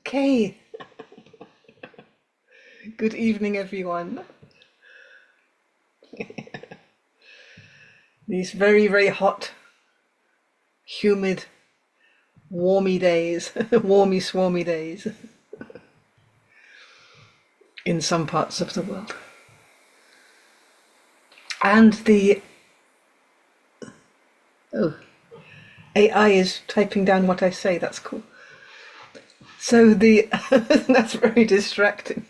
Okay, good evening, everyone. These very, very hot, humid, warmy days, warmy, swarmy days in some parts of the world. And the AI is typing down what I say, that's cool. So that's very distracting.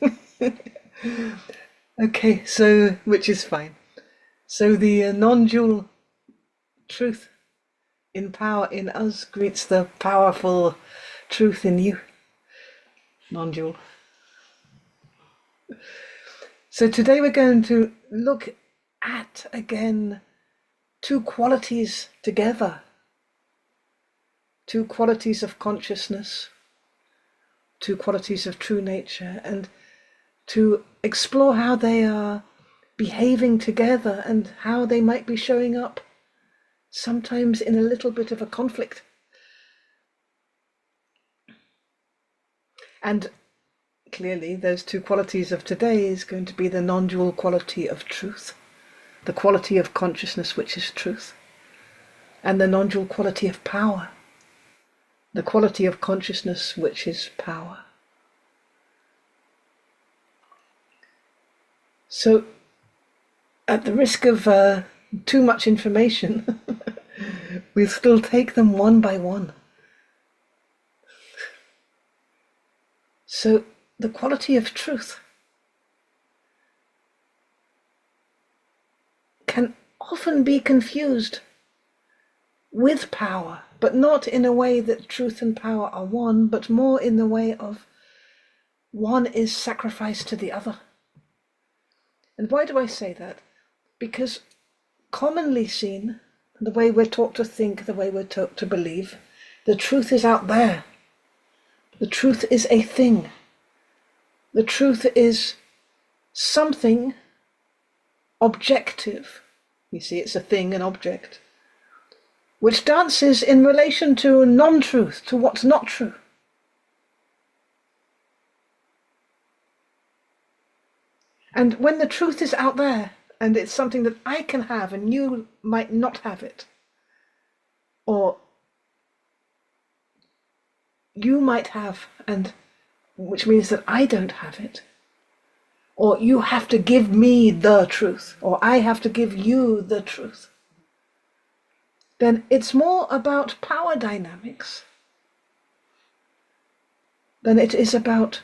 Okay, so, which is fine. So the non-dual truth in power in us greets the powerful truth in you, non-dual. So today we're going to look at, again, two qualities together. Two qualities of consciousness, two qualities of true nature, and to explore how they are behaving together and how they might be showing up, sometimes in a little bit of a conflict. And clearly those two qualities of today is going to be the non-dual quality of truth, the quality of consciousness which is truth, and the non-dual quality of power, the quality of consciousness which is power. So, at the risk of too much information, we'll still take them one by one. So, the quality of truth can often be confused with power, but not in a way that truth and power are one, but more in the way of one is sacrificed to the other. And why do I say that? Because commonly seen, the way we're taught to think, the way we're taught to believe, the truth is out there. The truth is a thing. The truth is something objective. You see, it's a thing, an object, which dances in relation to non-truth, to what's not true. And when the truth is out there, and it's something that I can have and you might not have it, or you might have, and which means that I don't have it, or you have to give me the truth, or I have to give you the truth, then it's more about power dynamics than it is about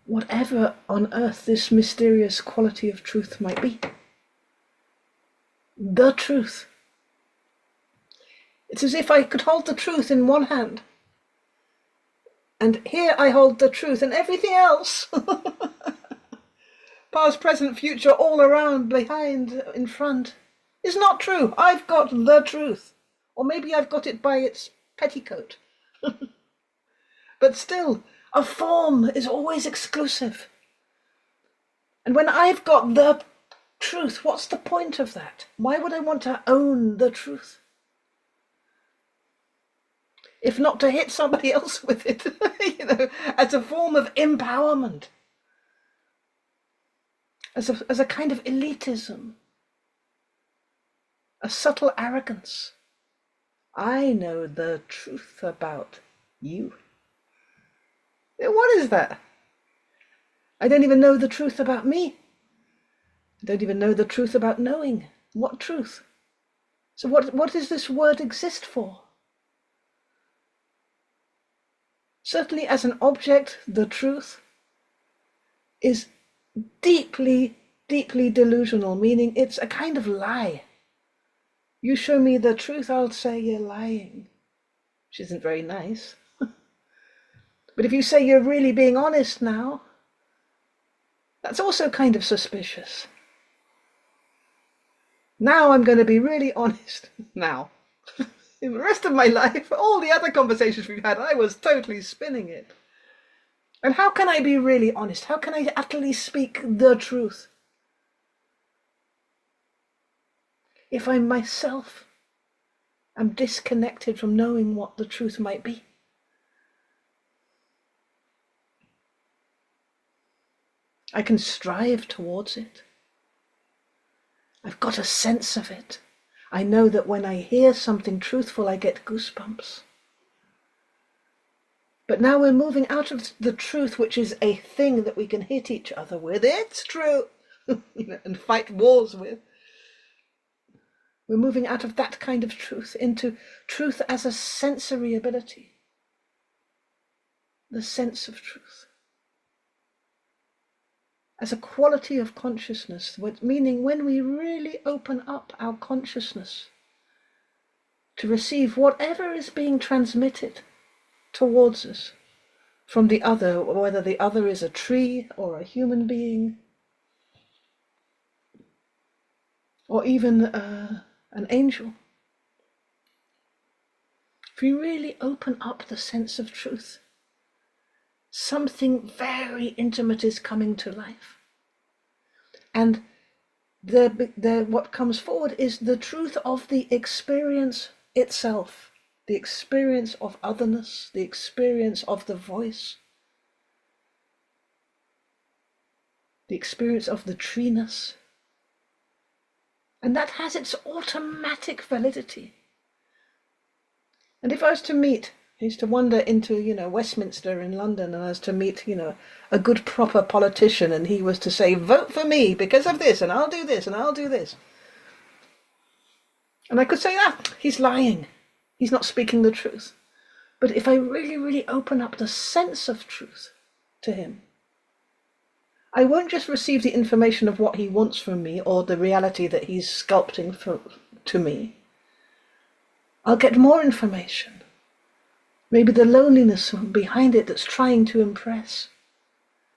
whatever on earth this mysterious quality of truth might be. The truth. It's as if I could hold the truth in one hand, and here I hold the truth, and everything else, past, present, future, all around, behind, in front, is not true. I've got the truth. Or maybe I've got it by its petticoat. But still, a form is always exclusive. And when I've got the truth, what's the point of that? Why would I want to own the truth? If not to hit somebody else with it, as a form of empowerment, as a kind of elitism, a subtle arrogance. I know the truth about you. What is that? I don't even know the truth about me. I don't even know the truth about knowing. What truth? So what does this word exist for? Certainly as an object, the truth is deeply, deeply delusional, meaning it's a kind of lie. You show me the truth, I'll say you're lying, which isn't very nice. But if you say you're really being honest now, that's also kind of suspicious. Now I'm going to be really honest. Now. In the rest of my life, all the other conversations we've had, I was totally spinning it. And how can I be really honest? How can I utterly speak the truth if I myself am disconnected from knowing what the truth might be? I can strive towards it. I've got a sense of it. I know that when I hear something truthful, I get goosebumps. But now we're moving out of the truth, which is a thing that we can hit each other with. It's true, and fight wars with. We're moving out of that kind of truth into truth as a sensory ability. The sense of truth. As a quality of consciousness, meaning when we really open up our consciousness to receive whatever is being transmitted towards us from the other, whether the other is a tree or a human being, or even an angel. If we really open up the sense of truth, something very intimate is coming to life. And what comes forward is the truth of the experience itself, the experience of otherness, the experience of the voice, the experience of the treeness. And that has its automatic validity. And if I was to meet, I used to wander into, Westminster in London, and I was to meet, a good proper politician, and he was to say, vote for me because of this, and I'll do this, and I'll do this. And I could say, he's lying. He's not speaking the truth. But if I really, really open up the sense of truth to him, I won't just receive the information of what he wants from me or the reality that he's sculpting to me. I'll get more information. Maybe the loneliness behind it that's trying to impress.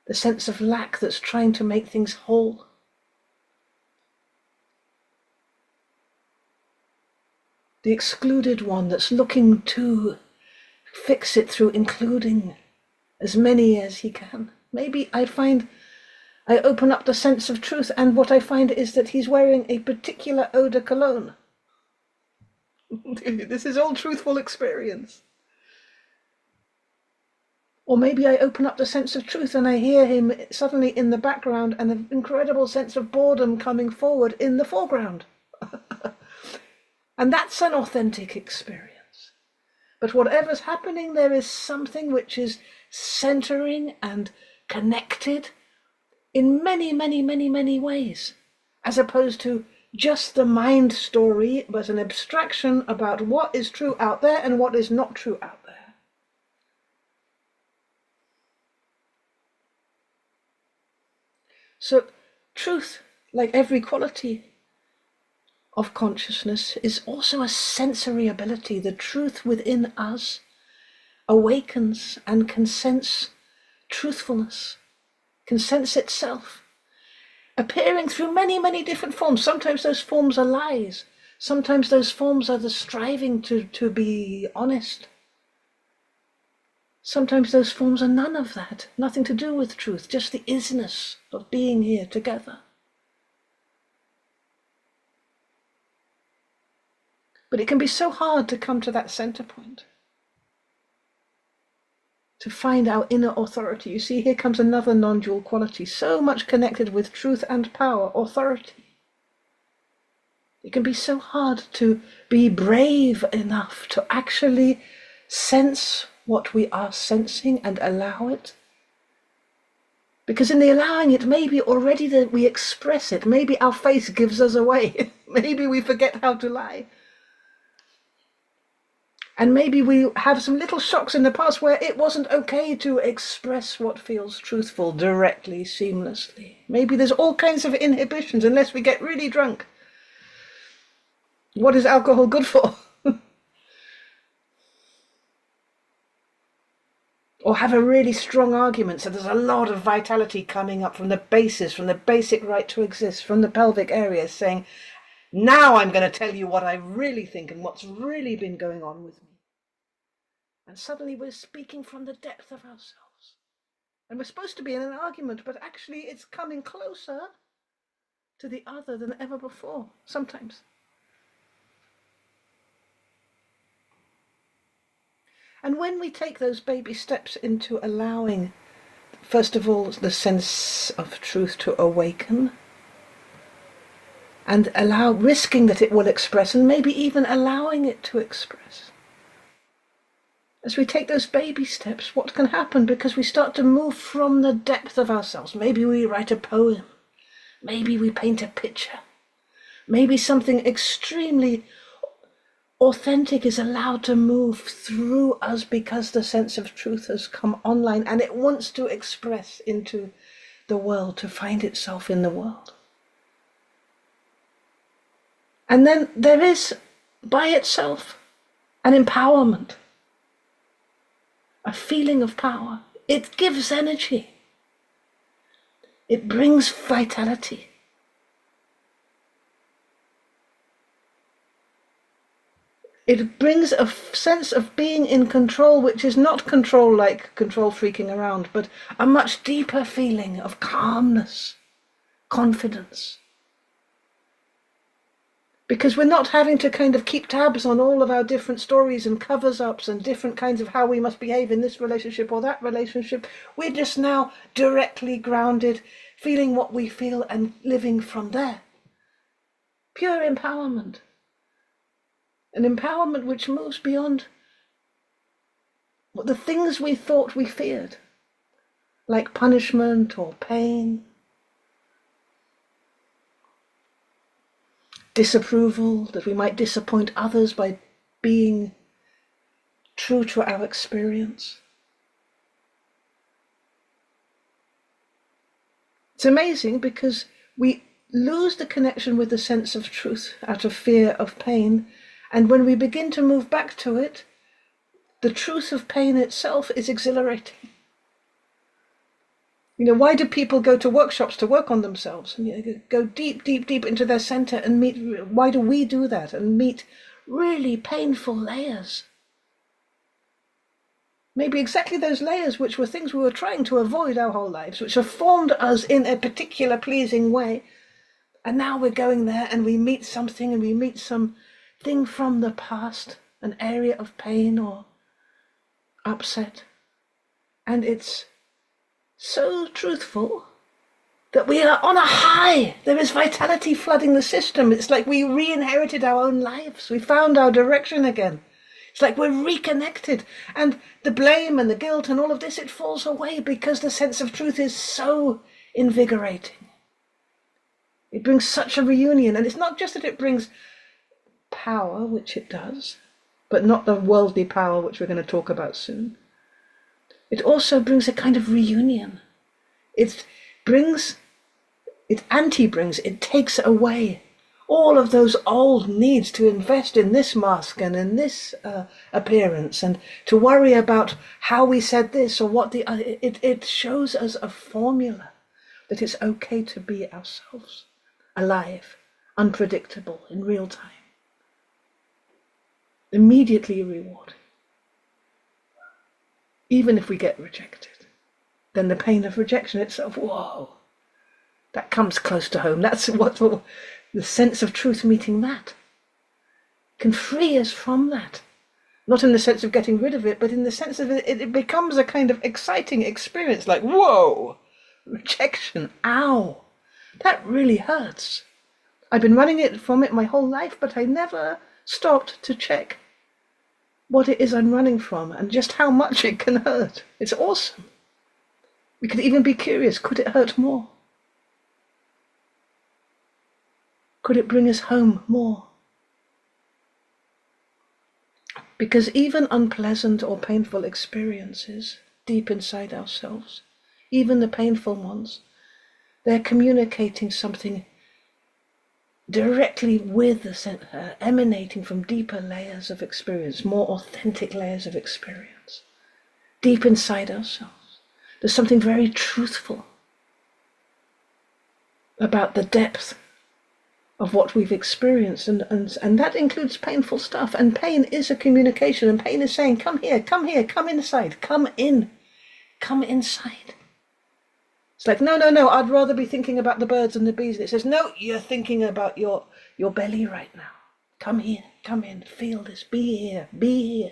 The sense of lack that's trying to make things whole. The excluded one that's looking to fix it through including as many as he can. Maybe I open up the sense of truth, and what I find is that he's wearing a particular eau de cologne. This is all truthful experience. Or maybe I open up the sense of truth and I hear him suddenly in the background and an incredible sense of boredom coming forward in the foreground. And that's an authentic experience. But whatever's happening, there is something which is centering and connected in many, many, many, many ways, as opposed to just the mind story, but an abstraction about what is true out there and what is not true out there. So truth, like every quality of consciousness, is also a sensory ability. The truth within us awakens and can sense truthfulness, can sense itself, appearing through many, many different forms. Sometimes those forms are lies. Sometimes those forms are the striving to be honest. Sometimes those forms are none of that, nothing to do with truth, just the isness of being here together. But it can be so hard to come to that center point, to find our inner authority. You see, here comes another non-dual quality, so much connected with truth and power, authority. It can be so hard to be brave enough to actually sense what we are sensing and allow it. Because in the allowing it, maybe already that we express it, maybe our face gives us away, maybe we forget how to lie. And maybe we have some little shocks in the past where it wasn't okay to express what feels truthful directly, seamlessly. Maybe there's all kinds of inhibitions unless we get really drunk. What is alcohol good for? Or have a really strong argument, so there's a lot of vitality coming up from the basis, from the basic right to exist, from the pelvic area, saying, now I'm going to tell you what I really think and what's really been going on with me. And suddenly we're speaking from the depth of ourselves. And we're supposed to be in an argument, but actually it's coming closer to the other than ever before, sometimes. And when we take those baby steps into allowing first of all, the sense of truth to awaken, and risking that it will express, and maybe even allowing it to express. As we take those baby steps, what can happen? Because we start to move from the depth of ourselves. Maybe we write a poem. Maybe we paint a picture. Maybe something extremely authentic is allowed to move through us because the sense of truth has come online and it wants to express into the world, to find itself in the world. And then there is, by itself, an empowerment, a feeling of power. It gives energy. It brings vitality. It brings a sense of being in control, which is not control like control freaking around, but a much deeper feeling of calmness, confidence. Because we're not having to kind of keep tabs on all of our different stories and covers-ups and different kinds of how we must behave in this relationship or that relationship. We're just now directly grounded, feeling what we feel and living from there. Pure empowerment. An empowerment which moves beyond the things we thought we feared, like punishment or pain, disapproval, that we might disappoint others by being true to our experience. It's amazing because we lose the connection with the sense of truth out of fear of pain, and when we begin to move back to it, the truth of pain itself is exhilarating. You know, why do people go to workshops to work on themselves and go deep, deep, deep into their center and meet? Why do we do that and meet really painful layers? Maybe exactly those layers which were things we were trying to avoid our whole lives, which have formed us in a particular pleasing way. And now we're going there and we meet something, and we meet something from the past, an area of pain or upset. And it's so truthful that we are on a high. There is vitality flooding the system. It's like we re-inherited our own lives. We found our direction again. It's like we're reconnected. And the blame and the guilt and all of this, it falls away because the sense of truth is so invigorating. It brings such a reunion. And it's not just that it brings power, which it does, but not the worldly power, which we're going to talk about soon. It also brings a kind of reunion. It takes away all of those old needs to invest in this mask and in this appearance and to worry about how we said this or what it shows us a formula that it's okay to be ourselves, alive, unpredictable, in real time, immediately rewarding. Even if we get rejected, then the pain of rejection itself, whoa, that comes close to home. That's what the sense of truth meeting that can free us from that. Not in the sense of getting rid of it, but in the sense of it becomes a kind of exciting experience, like, whoa, rejection, ow, that really hurts. I've been running from it my whole life, but I never stopped to check what it is I'm running from and just how much it can hurt. It's awesome. We could even be curious, could it hurt more? Could it bring us home more? Because even unpleasant or painful experiences deep inside ourselves, even the painful ones, they're communicating something directly with the emanating from deeper layers of experience, more authentic layers of experience, deep inside ourselves. There's something very truthful about the depth of what we've experienced, and that includes painful stuff. And pain is a communication, and pain is saying, come here, come inside, come inside. It's like, no, I'd rather be thinking about the birds and the bees. And it says, no, you're thinking about your belly right now. Come here, come in, feel this, be here, be here.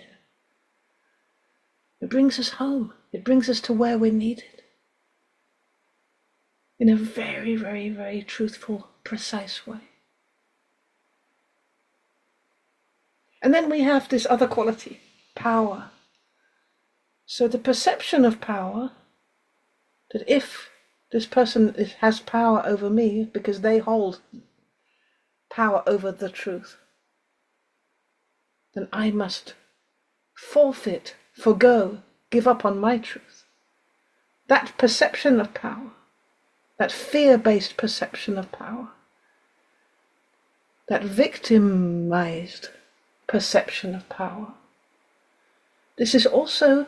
It brings us home. It brings us to where we're needed. in a very, very, very truthful, precise way. And then we have this other quality, power. So the perception of power, that if this person has power over me because they hold power over the truth, then I must forfeit, forgo, give up on my truth. That perception of power, that fear-based perception of power, that victimized perception of power, this is also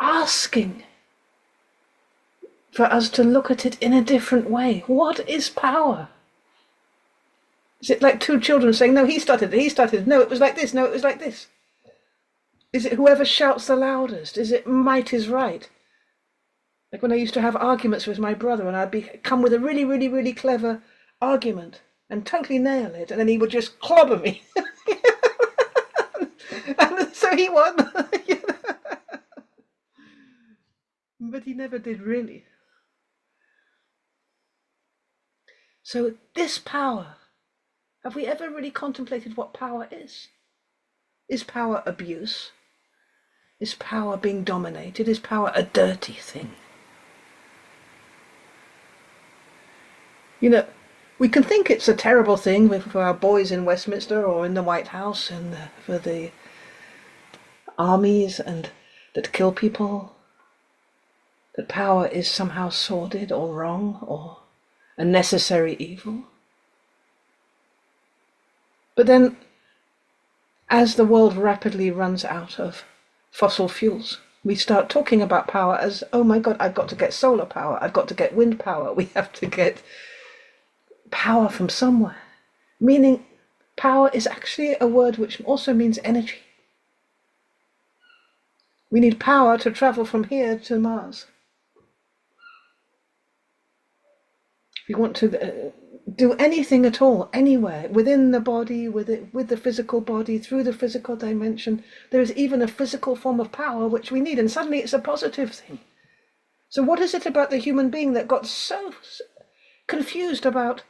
asking for us to look at it in a different way. What is power? Is it like two children saying, no, he started it, no, it was like this, no, it was like this? Is it whoever shouts the loudest? Is it might is right? Like when I used to have arguments with my brother and I'd come with a really, really, really clever argument and totally nail it, and then he would just clobber me. And so he won. But he never did really. So this power, have we ever really contemplated what power is? Is power abuse? Is power being dominated? Is power a dirty thing? You know, we can think it's a terrible thing for our boys in Westminster or in the White House and for the armies and that kill people, that power is somehow sordid or wrong or a necessary evil. But then, as the world rapidly runs out of fossil fuels, we start talking about power as, oh my God, I've got to get solar power, I've got to get wind power, we have to get power from somewhere. Meaning, power is actually a word which also means energy. We need power to travel from here to Mars. If you want to do anything at all, anywhere, within the body, with the physical body, through the physical dimension, there is even a physical form of power which we need, and suddenly it's a positive thing. So what is it about the human being that got so confused about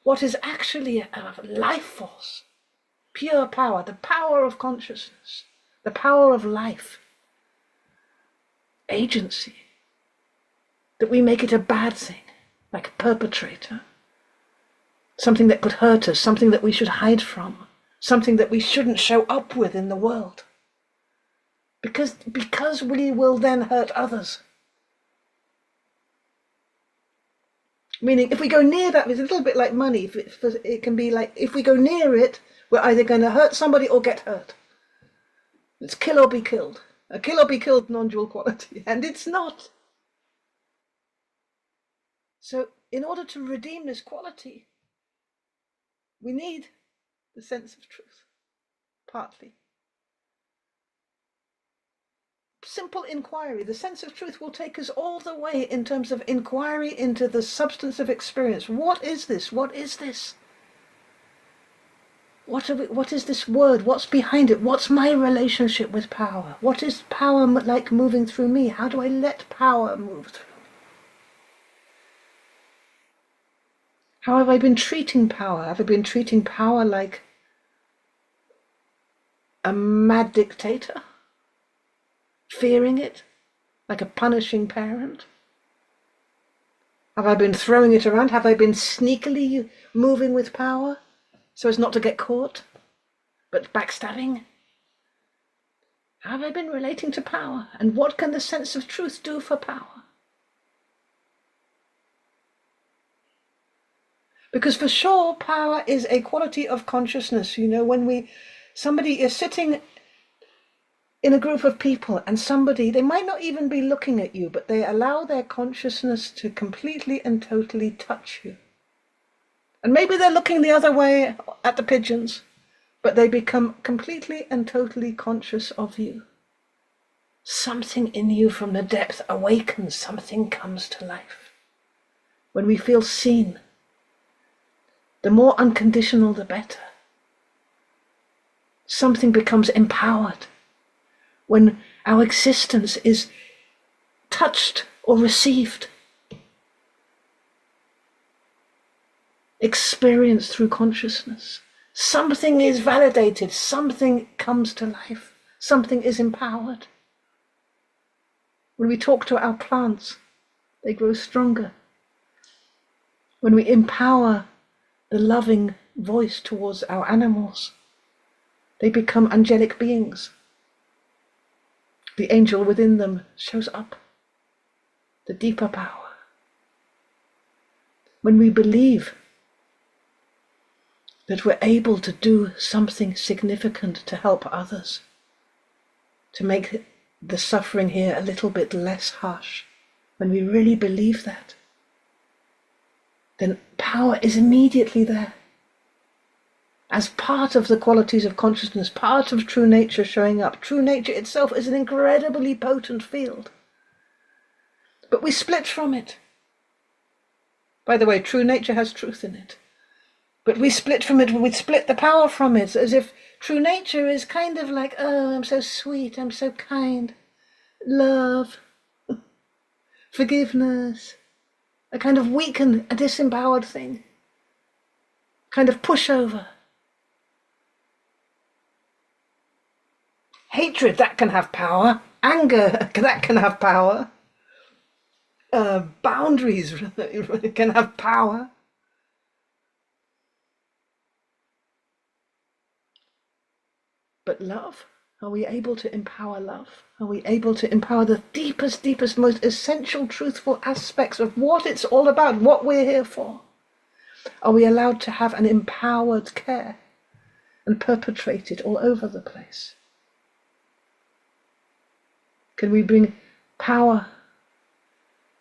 what is actually a life force, pure power, the power of consciousness, the power of life, agency, that we make it a bad thing, like a perpetrator, something that could hurt us, something that we should hide from, something that we shouldn't show up with in the world, because we will then hurt others. Meaning, if we go near that, it's a little bit like money. It can be like, if we go near it, we're either going to hurt somebody or get hurt. It's kill or be killed. A kill or be killed non-dual quality, and it's not. So, in order to redeem this quality, we need the sense of truth, partly. Simple inquiry. The sense of truth will take us all the way in terms of inquiry into the substance of experience. What is this? What is this? What is this word? What's behind it? What's my relationship with power? What is power like moving through me? How do I let power move through me? How have I been treating power? Have I been treating power like a mad dictator? Fearing it, like a punishing parent? Have I been throwing it around? Have I been sneakily moving with power so as not to get caught, but backstabbing? How have I been relating to power? And what can the sense of truth do for power? Because for sure, power is a quality of consciousness. You know, when somebody is sitting in a group of people and they might not even be looking at you, but they allow their consciousness to completely and totally touch you. And maybe they're looking the other way at the pigeons, but they become completely and totally conscious of you. Something in you from the depth awakens, something comes to life. When we feel seen, the more unconditional, the better. Something becomes empowered. When our existence is touched or received. experienced through consciousness. Something is validated, something comes to life, something is empowered. When we talk to our plants, they grow stronger. When we empower the loving voice towards our animals, they become angelic beings. The angel within them shows up, the deeper power. When we believe that we're able to do something significant to help others, to make the suffering here a little bit less harsh, when we really believe that, then power is immediately there. As part of the qualities of consciousness, part of true nature showing up. True nature itself is an incredibly potent field. But we split from it. By the way, true nature has truth in it. But we split from it, we split the power from it, as if true nature is kind of like, oh, I'm so sweet, I'm so kind. Love, forgiveness, a kind of weakened, a disempowered thing. Kind of pushover. Hatred, that can have power. Anger, that can have power. Boundaries can have power. But love, are we able to empower love? Are we able to empower the deepest, deepest, most essential, truthful aspects of what it's all about, what we're here for? Are we allowed to have an empowered care and perpetrate it all over the place? Can we bring power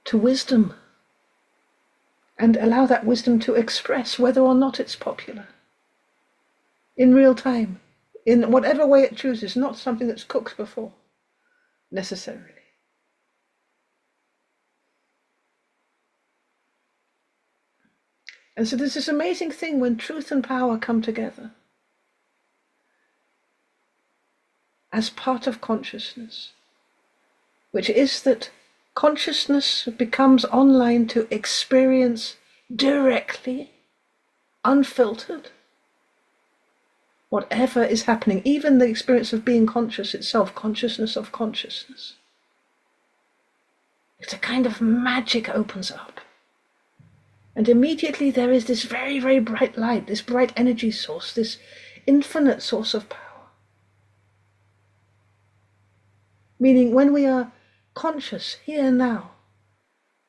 to wisdom and allow that wisdom to express whether or not it's popular? In real time, in whatever way it chooses, not something that's cooked before, necessarily. And so there's this amazing thing when truth and power come together as part of consciousness, which is that consciousness becomes online to experience directly, unfiltered, whatever is happening, even the experience of being conscious itself, consciousness of consciousness. It's a kind of magic opens up. And immediately there is this very, very bright light, this bright energy source, this infinite source of power. Meaning when we are conscious here and now,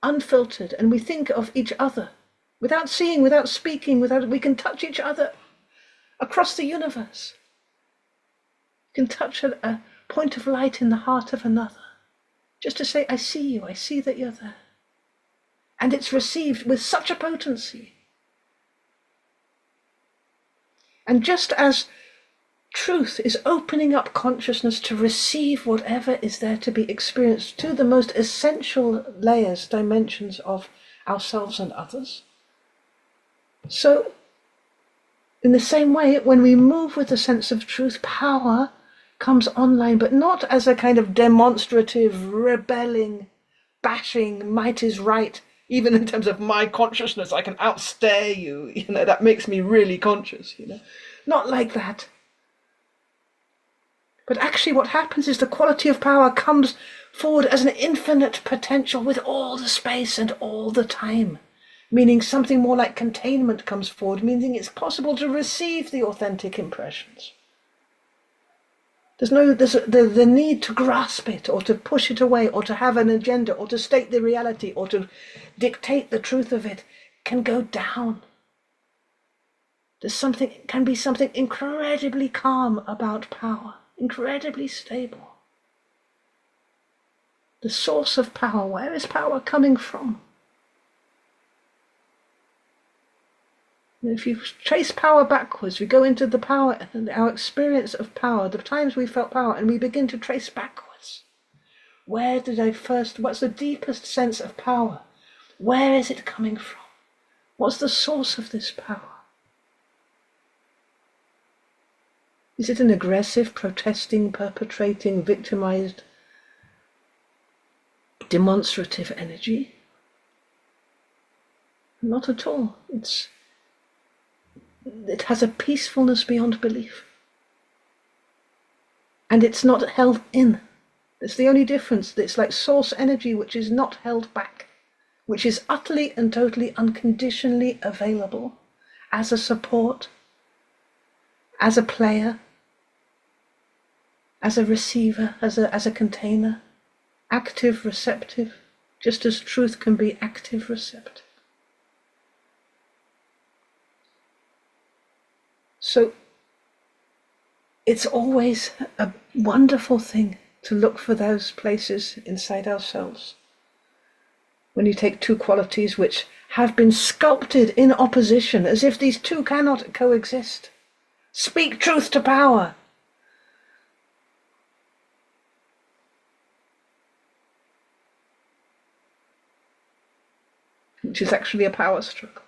unfiltered, and we think of each other, without seeing, without speaking, we can touch each other across the universe. You can touch a point of light in the heart of another, just to say, I see you, I see that you're there. And it's received with such a potency. And just as truth is opening up consciousness to receive whatever is there to be experienced to the most essential layers, dimensions of ourselves and others, so in the same way, when we move with a sense of truth, power comes online, but not as a kind of demonstrative, rebelling, bashing, might is right. Even in terms of my consciousness, I can outstare you, that makes me really conscious, Not like that. But actually what happens is the quality of power comes forward as an infinite potential with all the space and all the time. Meaning something more like containment comes forward, meaning it's possible to receive the authentic impressions. There's the need to grasp it, or to push it away, or to have an agenda, or to state the reality, or to dictate the truth of it, can go down. Can be something incredibly calm about power, incredibly stable. The source of power, where is power coming from? If you trace power backwards, we go into the power, our experience of power, the times we felt power, and we begin to trace backwards. What's the deepest sense of power? Where is it coming from? What's the source of this power? Is it an aggressive, protesting, perpetrating, victimized, demonstrative energy? Not at all. It's it has a peacefulness beyond belief. And it's not held in. It's the only difference. It's like source energy, which is not held back, which is utterly and totally unconditionally available as a support, as a player, as a receiver, as a container, active, receptive, just as truth can be active, receptive. So it's always a wonderful thing to look for those places inside ourselves. When you take two qualities which have been sculpted in opposition, as if these two cannot coexist. Speak truth to power. Which is actually a power struggle.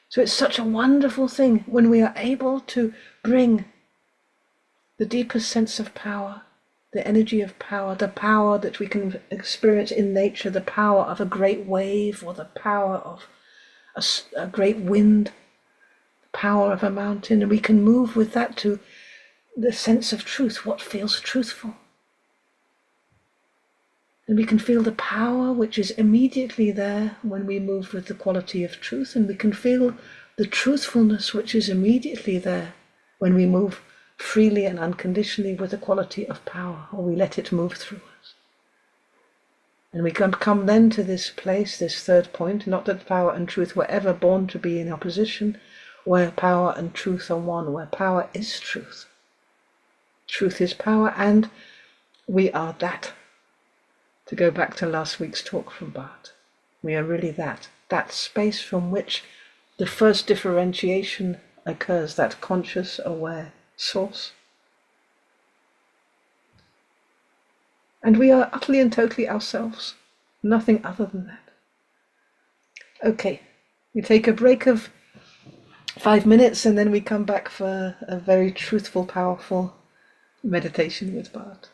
So it's such a wonderful thing when we are able to bring the deepest sense of power, the energy of power, the power that we can experience in nature, the power of a great wave or the power of a great wind, the power of a mountain, and we can move with that to the sense of truth, what feels truthful. And we can feel the power which is immediately there when we move with the quality of truth, and we can feel the truthfulness which is immediately there when we move freely and unconditionally with the quality of power, or we let it move through us. And we can come then to this place, this third point, not that power and truth were ever born to be in opposition, where power and truth are one, where power is truth. Truth is power, and we are that. To go back to last week's talk from Bart, we are really that space from which the first differentiation occurs, that conscious, aware source. And we are utterly and totally ourselves, nothing other than that. Okay, we take a break of 5 minutes and then we come back for a very truthful, powerful meditation with Bart.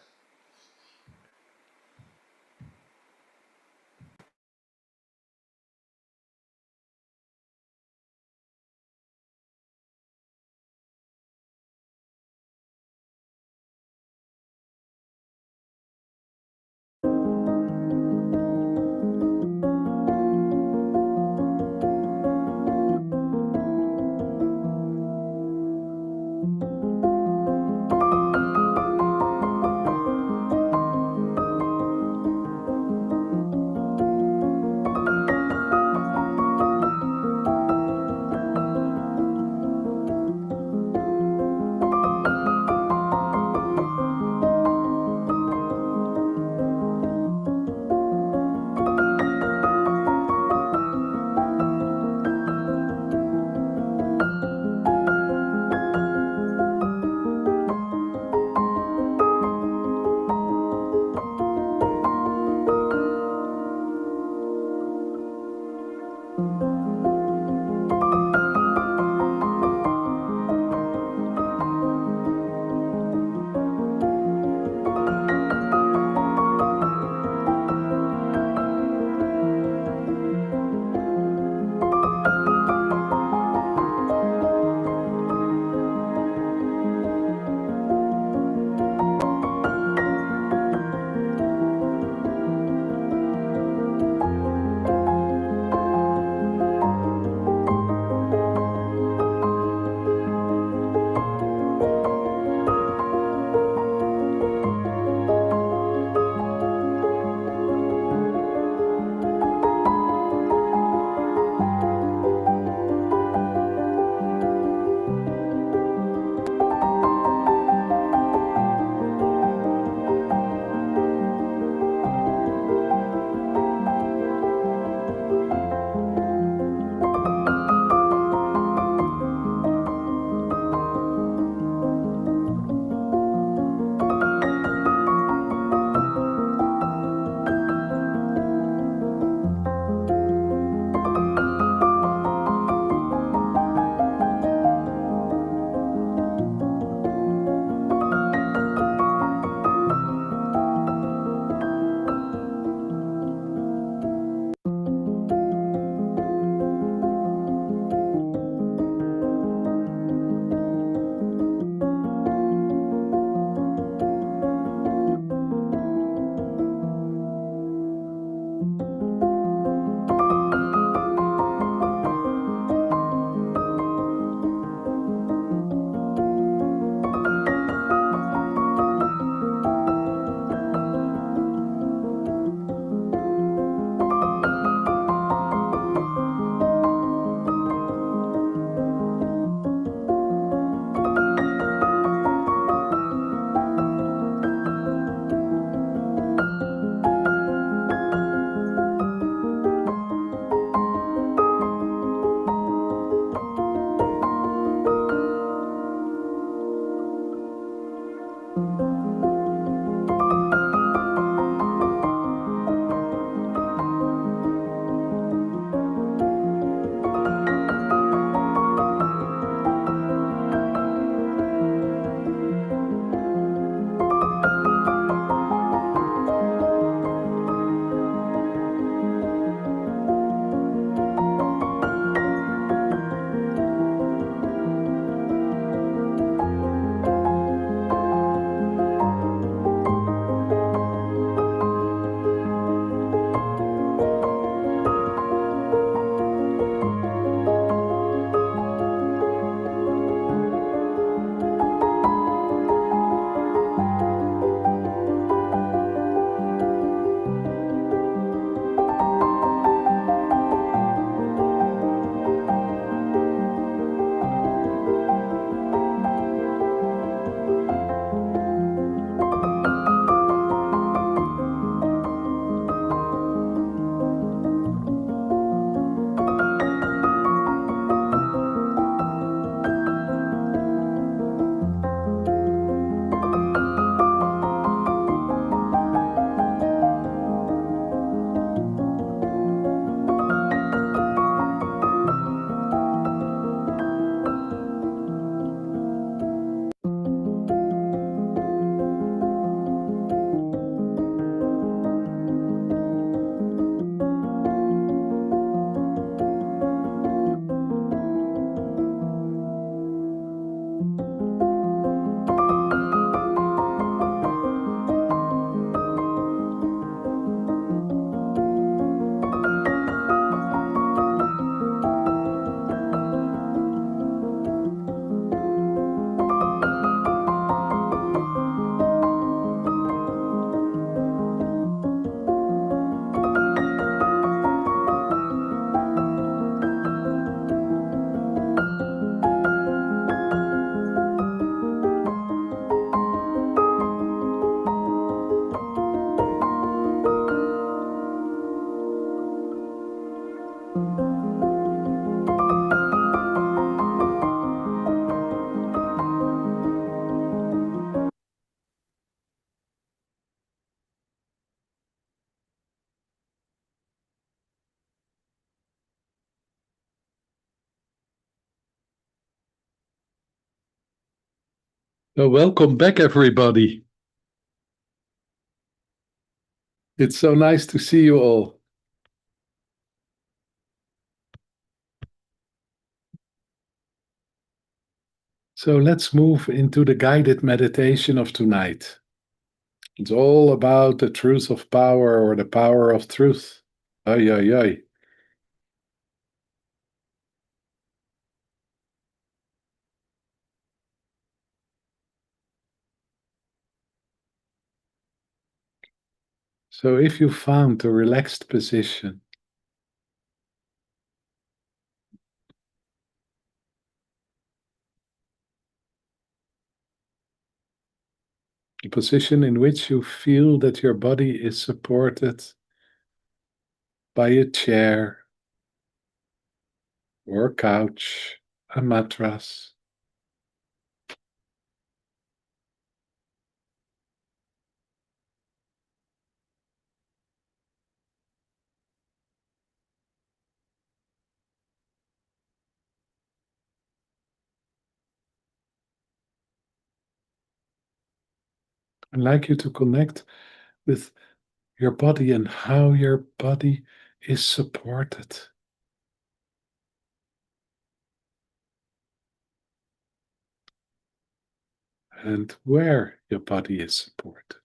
Well, welcome back, everybody. It's so nice to see you all. So let's move into the guided meditation of tonight. It's all about the truth of power or the power of truth. Ay, ay, ay. So if you found a relaxed position, a position in which you feel that your body is supported by a chair or a couch, a mattress, I'd like you to connect with your body and how your body is supported. And where your body is supported.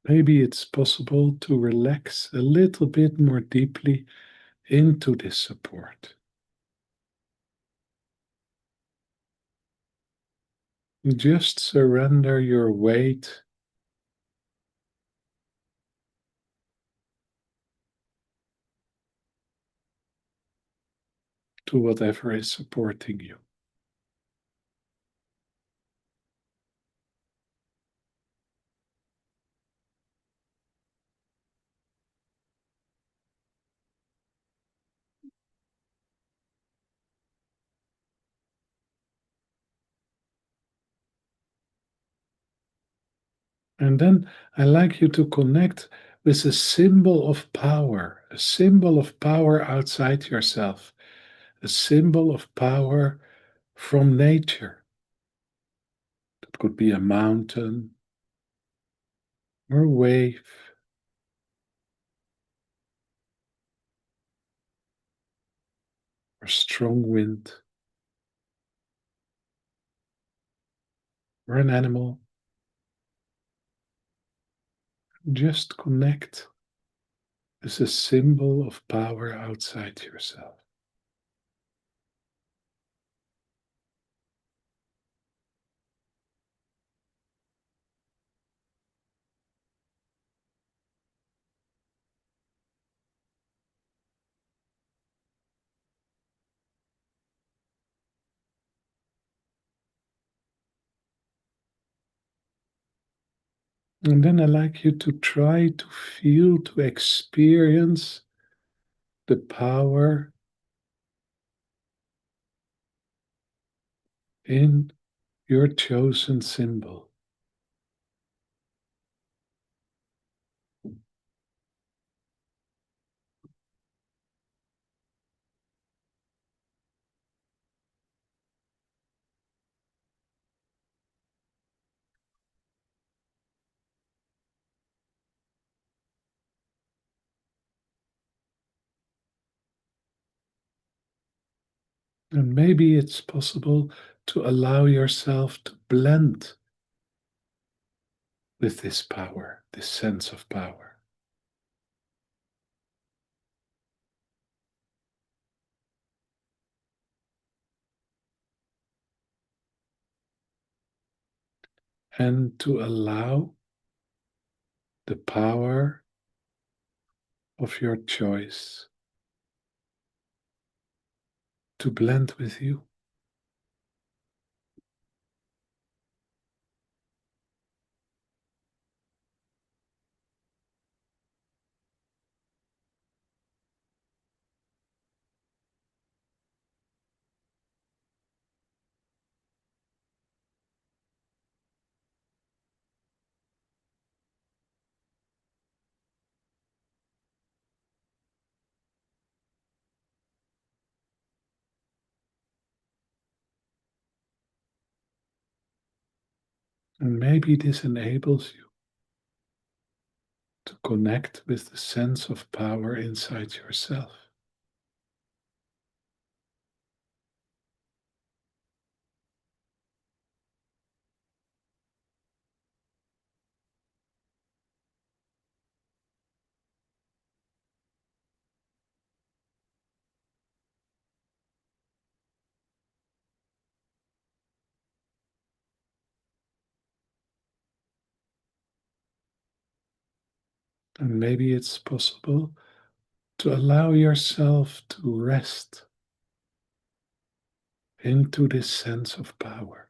Maybe it's possible to relax a little bit more deeply into this support. Just surrender your weight to whatever is supporting you. And then I like you to connect with a symbol of power, a symbol of power outside yourself, a symbol of power from nature. It could be a mountain or a wave or strong wind or an animal. Just connect with a symbol of power outside yourself. And then I like you to try to feel, to experience the power in your chosen symbol. And maybe it's possible to allow yourself to blend with this power, this sense of power. And to allow the power of your choice to blend with you. And maybe this enables you to connect with the sense of power inside yourself. And maybe it's possible to allow yourself to rest into this sense of power.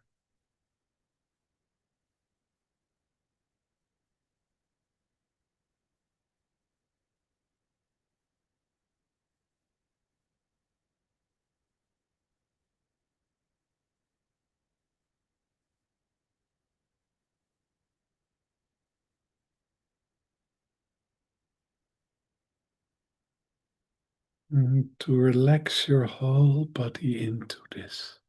To relax your whole body into this.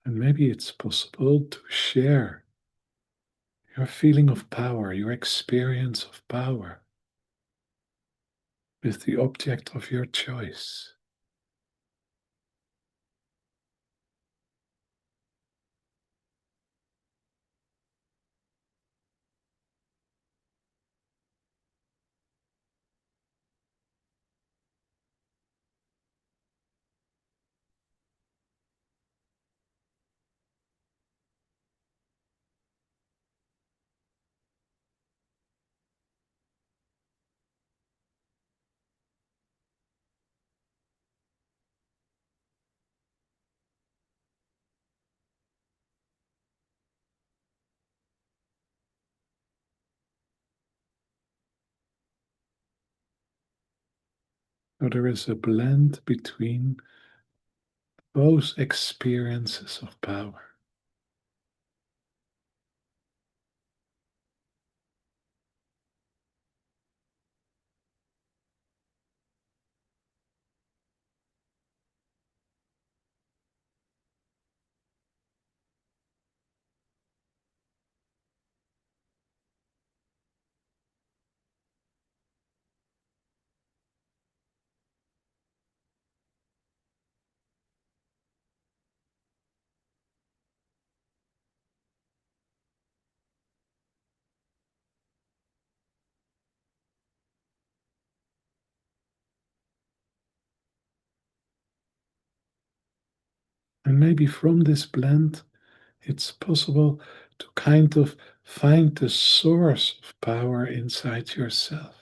And maybe it's possible to share your feeling of power, your experience of power with the object of your choice. So there is a blend between both experiences of power. And maybe from this blend, it's possible to kind of find the source of power inside yourself.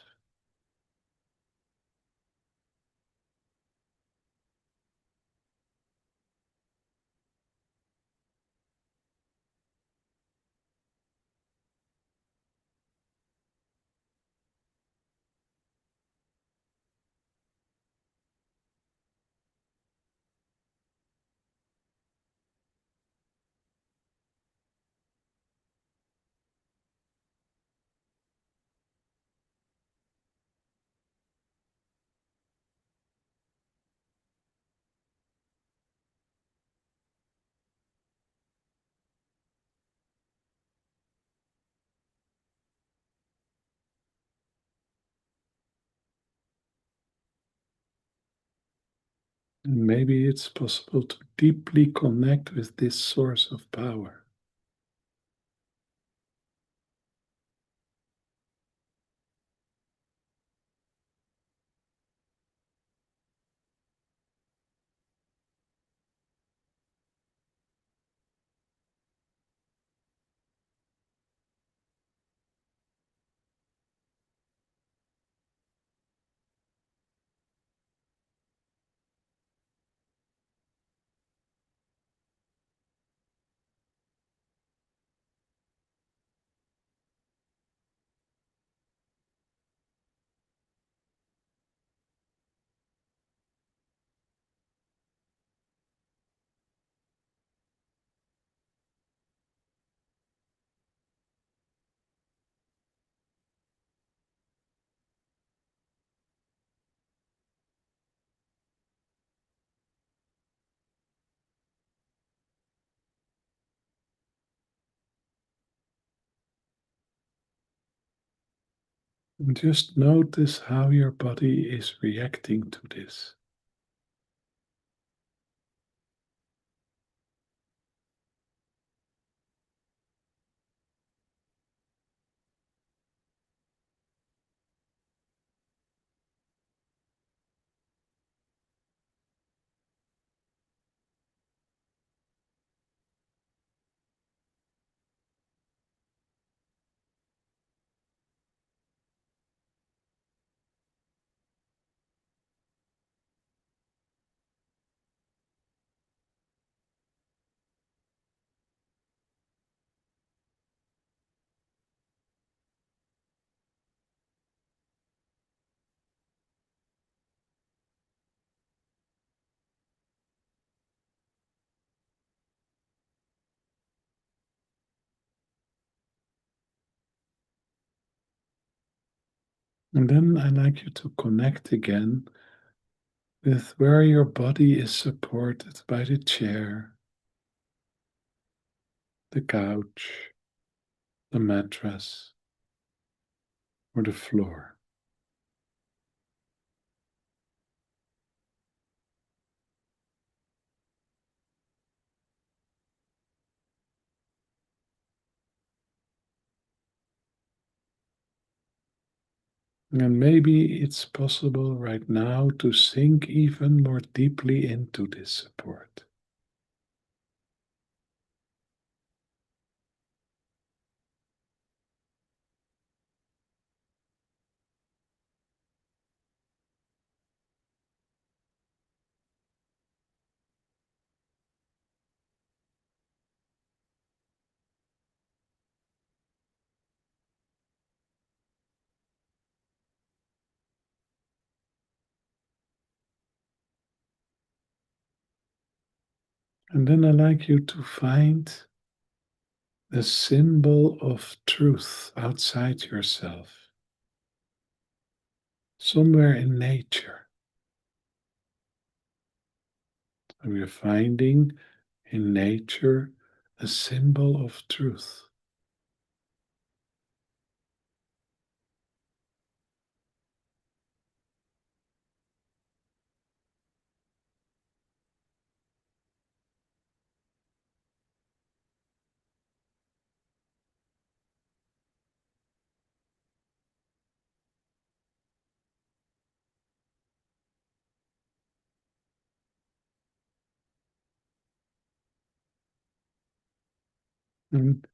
And maybe it's possible to deeply connect with this source of power. And just notice how your body is reacting to this. And then I'd like you to connect again with where your body is supported by the chair, the couch, the mattress, or the floor. And maybe it's possible right now to sink even more deeply into this support. And then I'd like you to find the symbol of truth outside yourself, somewhere in nature. And we're finding in nature a symbol of truth. And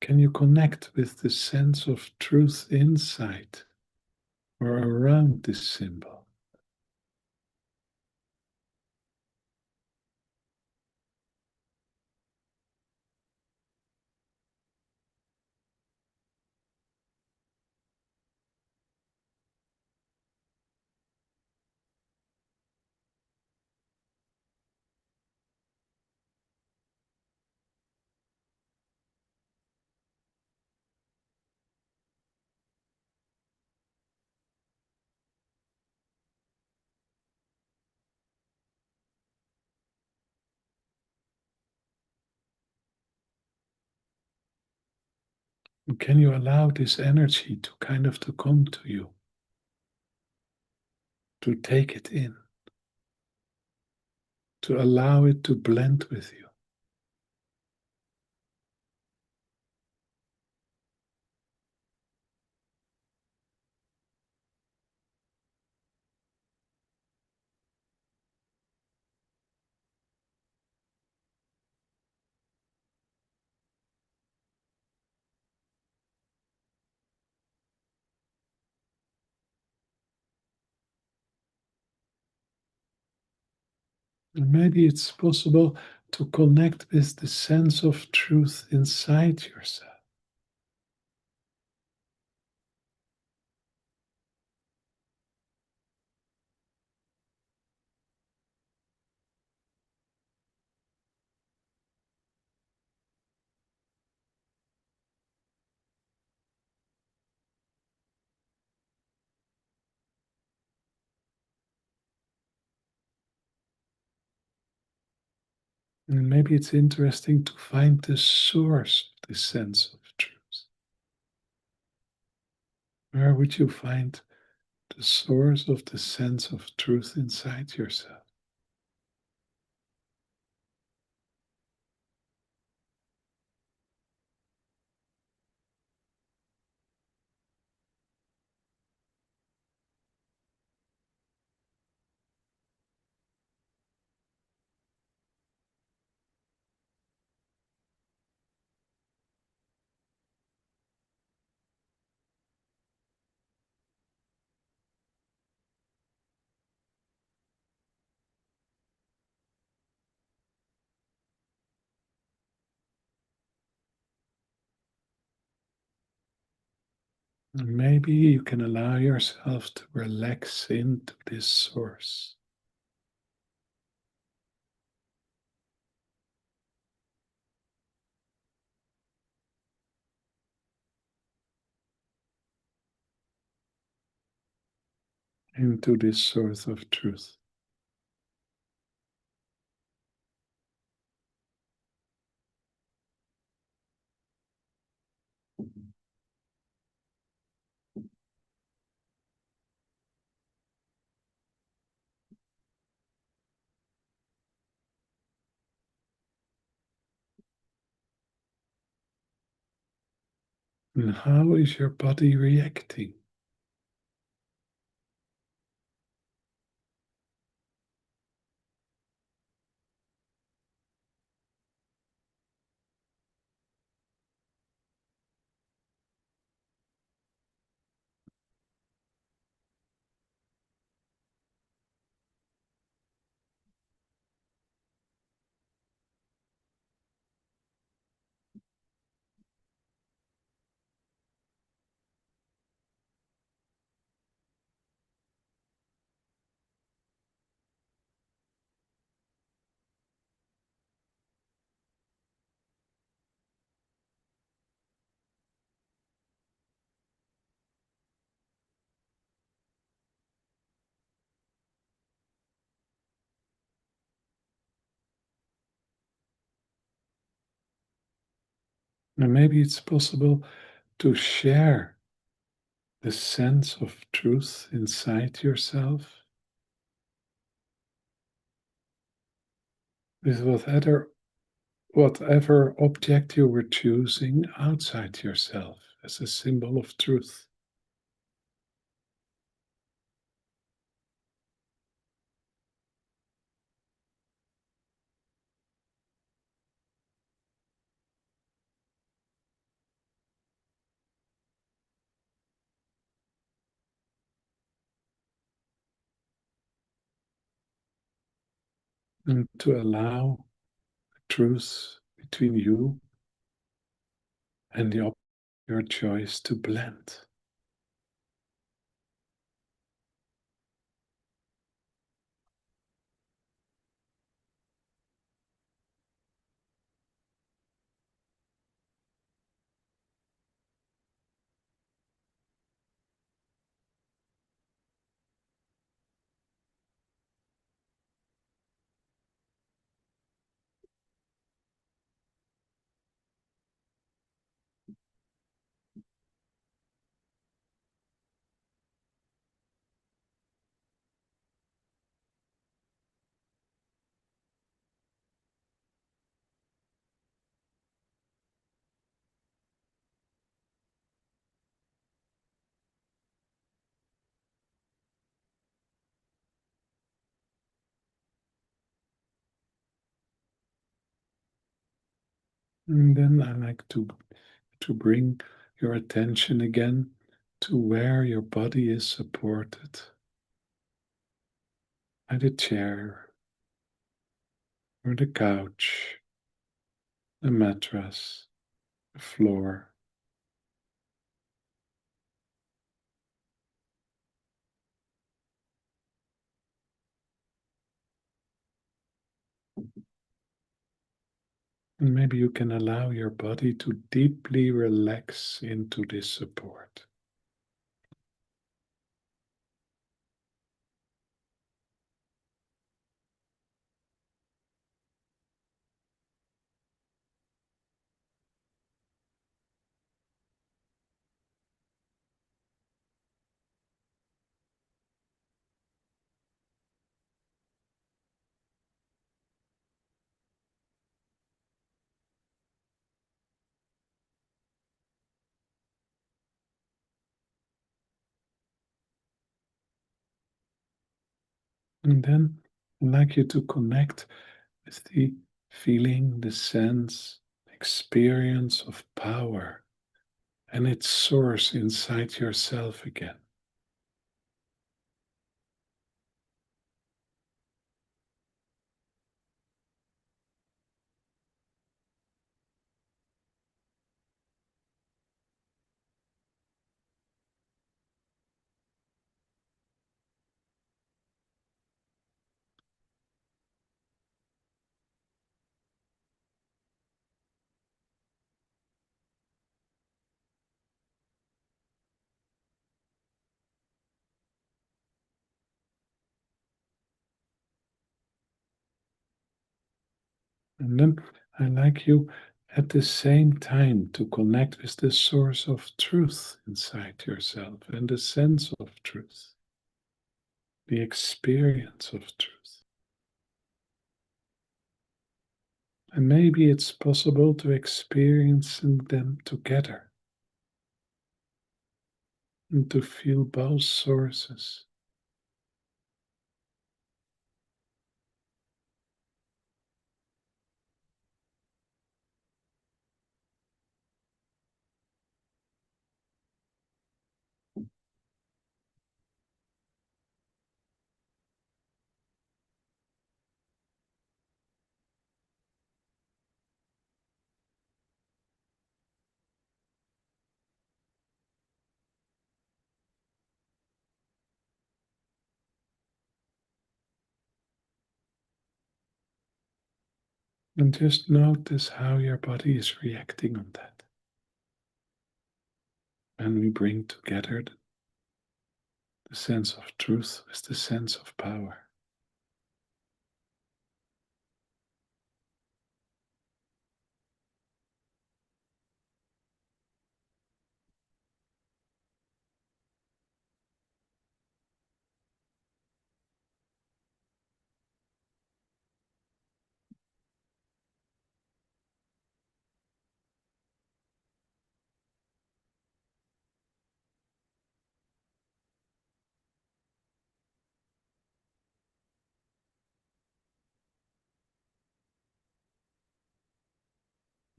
can you connect with the sense of truth inside or around this symbol? And can you allow this energy to kind of to come to you, to take it in, to allow it to blend with you? And maybe it's possible to connect with the sense of truth inside yourself. And maybe it's interesting to find the source of this sense of truth. Where would you find the source of the sense of truth inside yourself? And maybe you can allow yourself to relax into this source, into this source of truth. And how is your body reacting? And maybe it's possible to share the sense of truth inside yourself with whatever object you were choosing outside yourself as a symbol of truth. And to allow the truth between you and the object of your choice to blend. And then I like to bring your attention again to where your body is supported by the chair or the couch, the mattress, the floor. And maybe you can allow your body to deeply relax into this support. And then I'd like you to connect with the feeling, the sense, experience of power and its source inside yourself again. And then I'd like you at the same time to connect with the source of truth inside yourself and the sense of truth, the experience of truth. And maybe it's possible to experience them together and to feel both sources. And just notice how your body is reacting on that. And we bring together the sense of truth with the sense of power.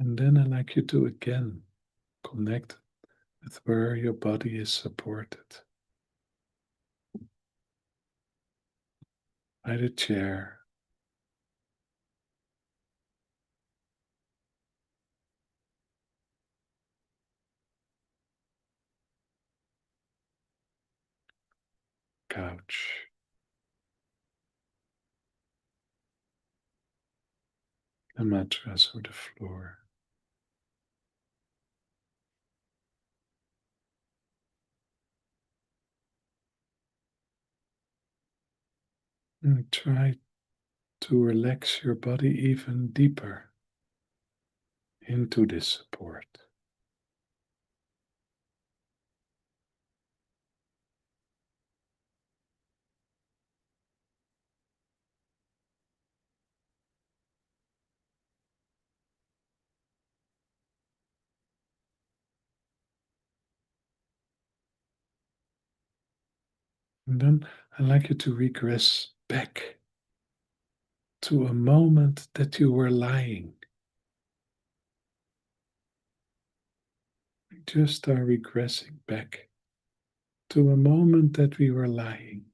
And then I'd like you to again connect with where your body is supported by the chair, couch, the mattress, or the floor. And try to relax your body even deeper into this support. And then I'd like you to regress back to a moment that you were lying. Just are regressing back to a moment that we were lying.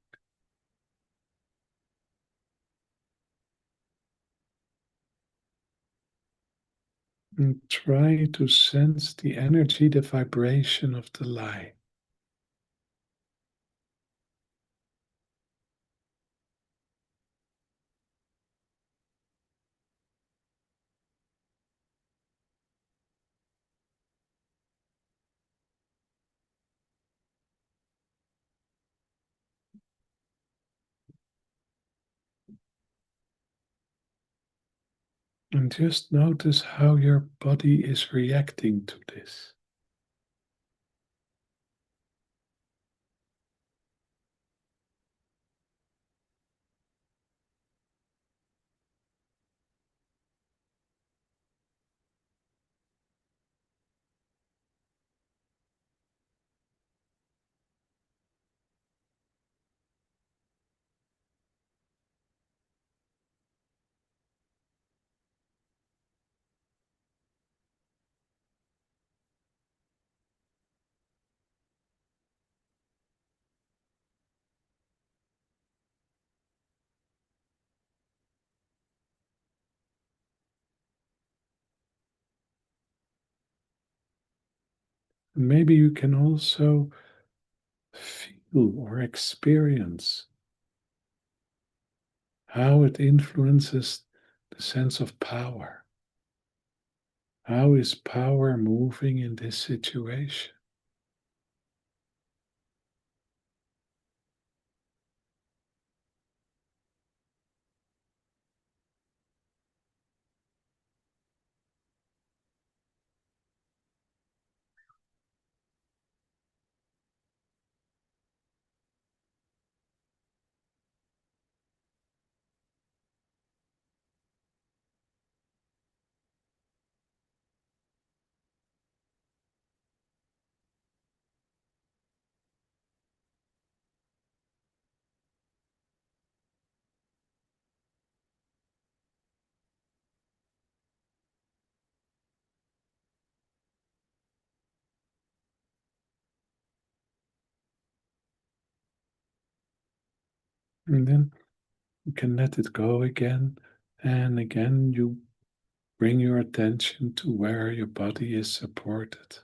And try to sense the energy, the vibration of the lie. And just notice how your body is reacting to this. And maybe you can also feel or experience how it influences the sense of power. How is power moving in this situation? And then you can let it go again. And again, you bring your attention to where your body is supported.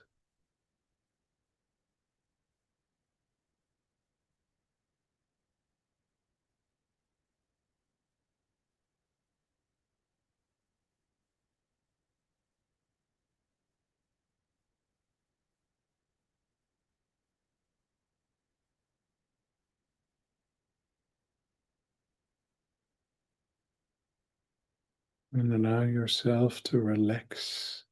And allow yourself to relax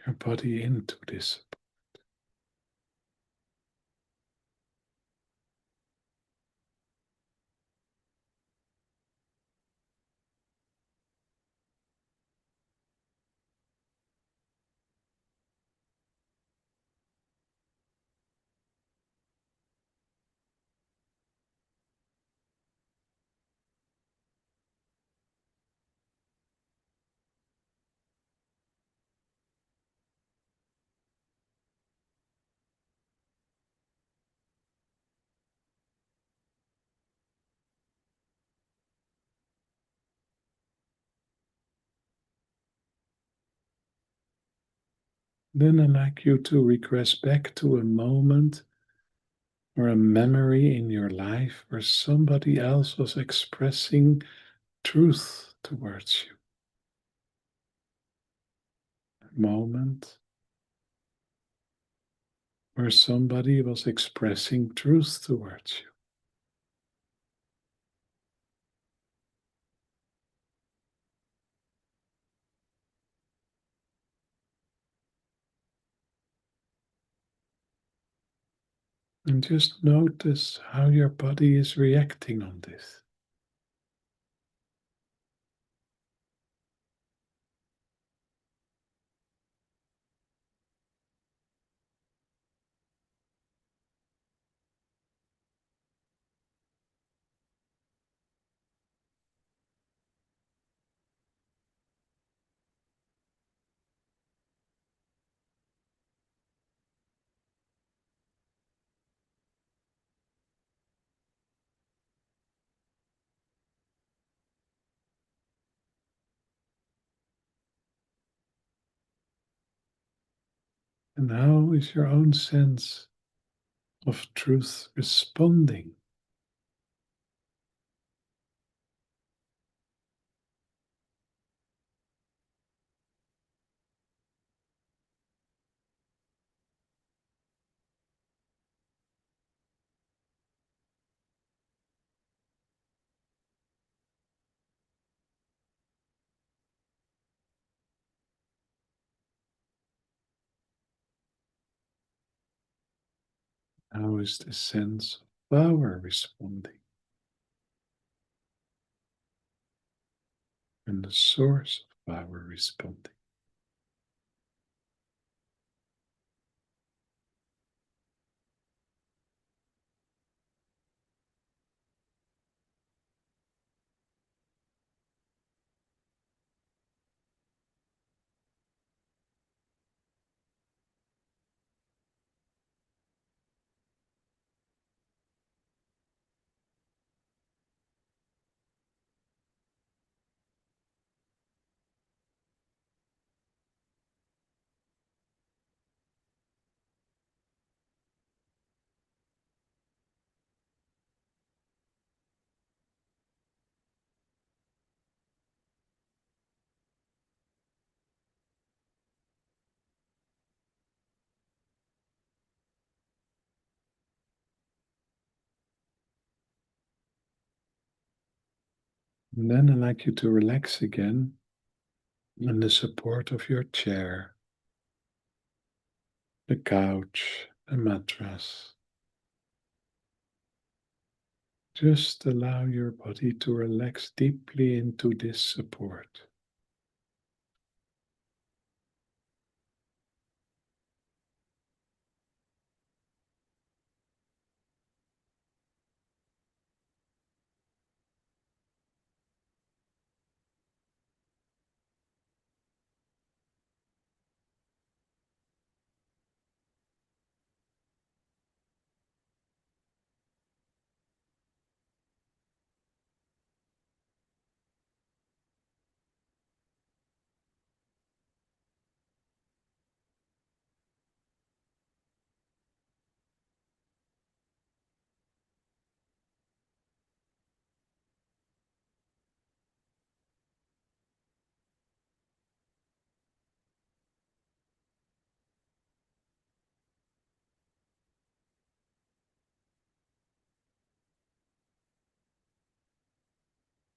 your body into this. Then I'd like you to regress back to a moment or a memory in your life where somebody else was expressing truth towards you. A moment where somebody was expressing truth towards you. And just notice how your body is reacting on this. And how is your own sense of truth responding? How is the sense of power responding? And the source of power responding? And then I'd like you to relax again in the support of your chair, the couch, the mattress. Just allow your body to relax deeply into this support.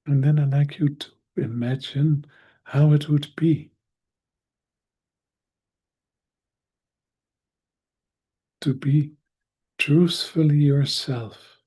And then I'd like you to imagine how it would be to be truthfully yourself.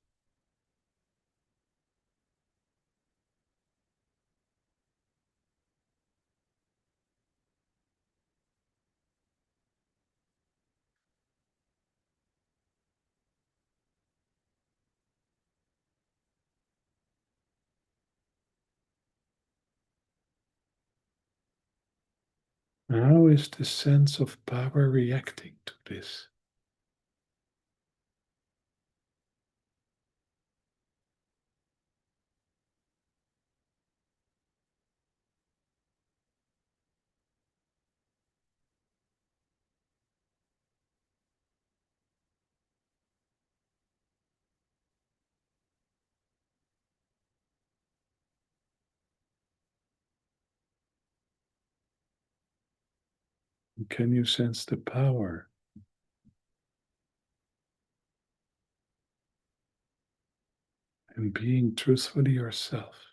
How is the sense of power reacting to this? Can you sense the power in being truthfully yourself?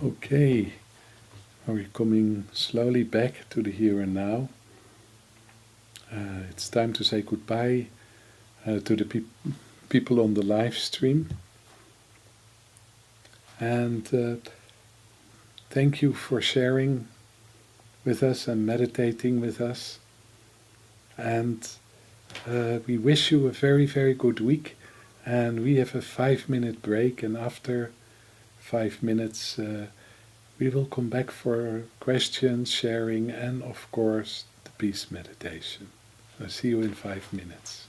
Okay, we're coming slowly back to the here and now. It's time to say goodbye to the people on the live stream. And thank you for sharing with us and meditating with us. And we wish you a very, very good week. And we have a 5-minute break. And after 5 minutes, we will come back for questions, sharing, and of course, the peace meditation. I'll see you in 5 minutes.